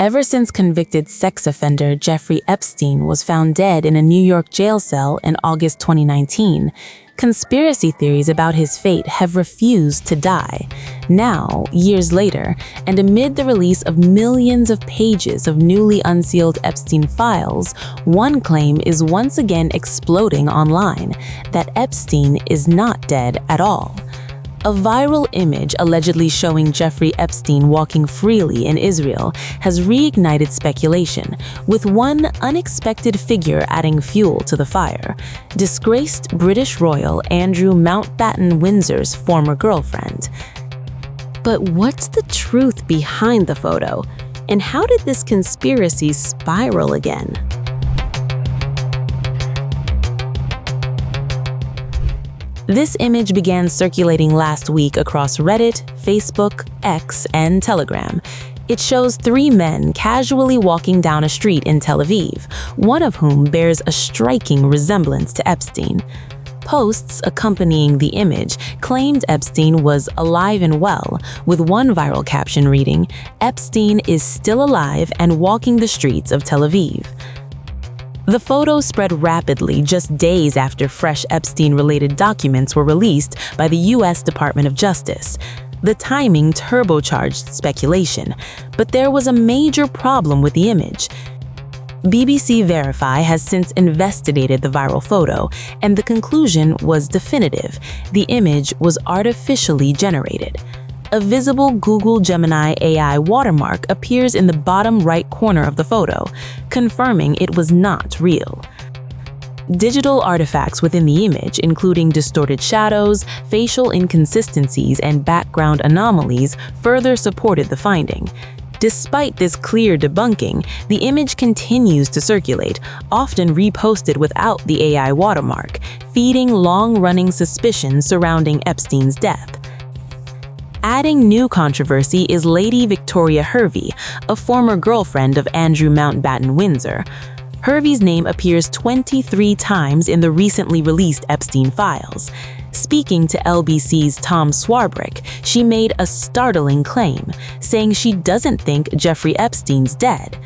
Ever since convicted sex offender Jeffrey Epstein was found dead in a New York jail cell in August 2019, conspiracy theories about his fate have refused to die. Now, years later, and amid the release of millions of pages of newly unsealed Epstein files, one claim is once again exploding online: that Epstein is not dead at all. A viral image allegedly showing Jeffrey Epstein walking freely in Israel has reignited speculation, with one unexpected figure adding fuel to the fire: disgraced British royal Andrew Mountbatten Windsor's former girlfriend. But what's the truth behind the photo? And how did this conspiracy spiral again? This image began circulating last week across Reddit, Facebook, X, and Telegram. It shows three men casually walking down a street in Tel Aviv, one of whom bears a striking resemblance to Epstein. Posts accompanying the image claimed Epstein was alive and well, with one viral caption reading, "Epstein is still alive and walking the streets of Tel Aviv." The photo spread rapidly just days after fresh Epstein-related documents were released by the U.S. Department of Justice. The timing turbocharged speculation, but there was a major problem with the image. BBC Verify has since investigated the viral photo, and the conclusion was definitive: the image was artificially generated. A visible Google Gemini AI watermark appears in the bottom right corner of the photo, confirming it was not real. Digital artifacts within the image, including distorted shadows, facial inconsistencies, and background anomalies, further supported the finding. Despite this clear debunking, the image continues to circulate, often reposted without the AI watermark, feeding long-running suspicions surrounding Epstein's death. Adding new controversy is Lady Victoria Hervey, a former girlfriend of Andrew Mountbatten Windsor. Hervey's name appears 23 times in the recently released Epstein files. Speaking to LBC's Tom Swarbrick, she made a startling claim, saying she doesn't think Jeffrey Epstein's dead.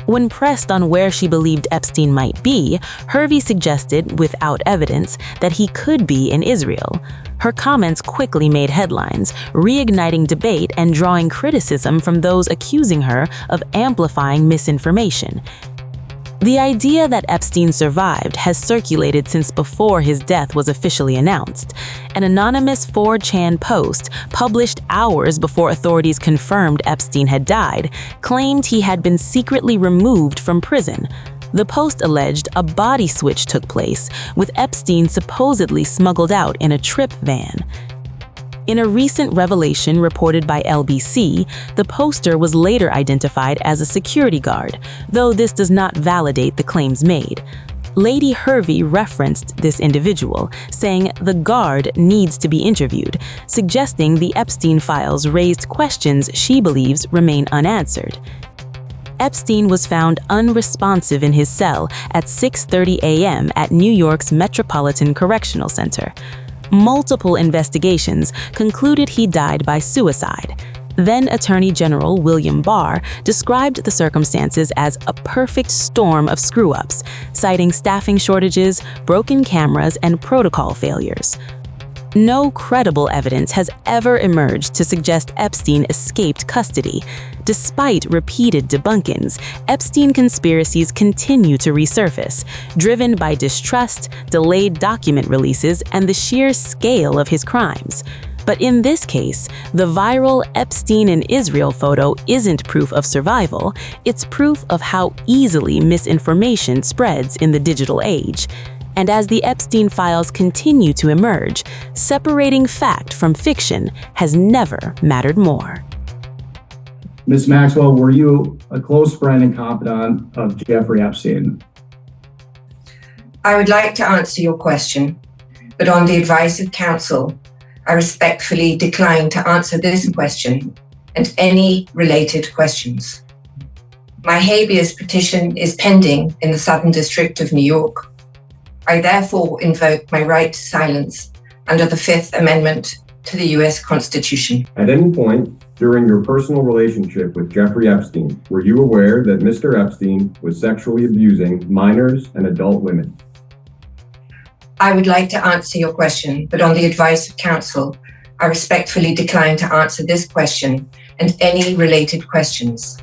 When pressed on where she believed Epstein might be, Hervey suggested, without evidence, that he could be in Israel. Her comments quickly made headlines, reigniting debate and drawing criticism from those accusing her of amplifying misinformation. The idea that Epstein survived has circulated since before his death was officially announced. An anonymous 4chan post, published hours before authorities confirmed Epstein had died, claimed he had been secretly removed from prison. The post alleged a body switch took place, with Epstein supposedly smuggled out in a trip van. In a recent revelation reported by LBC, the poster was later identified as a security guard, though this does not validate the claims made. Lady Hervey referenced this individual, saying the guard needs to be interviewed, suggesting the Epstein files raised questions she believes remain unanswered. Epstein was found unresponsive in his cell at 6:30 a.m. at New York's Metropolitan Correctional Center. Multiple investigations concluded he died by suicide. Then Attorney General William Barr described the circumstances as a perfect storm of screw-ups, citing staffing shortages, broken cameras, and protocol failures. No credible evidence has ever emerged to suggest Epstein escaped custody. Despite repeated debunkings, Epstein conspiracies continue to resurface, driven by distrust, delayed document releases, and the sheer scale of his crimes. But in this case, the viral Epstein in Israel photo isn't proof of survival, it's proof of how easily misinformation spreads in the digital age. And as the Epstein files continue to emerge, separating fact from fiction has never mattered more. Ms. Maxwell, were you a close friend and confidant of Jeffrey Epstein? I would like to answer your question, but on the advice of counsel, I respectfully decline to answer this question and any related questions. My habeas petition is pending in the Southern District of New York. I therefore invoke my right to silence under the Fifth Amendment to the U.S. Constitution. At any point during your personal relationship with Jeffrey Epstein, were you aware that Mr. Epstein was sexually abusing minors and adult women? I would like to answer your question, but on the advice of counsel, I respectfully decline to answer this question and any related questions.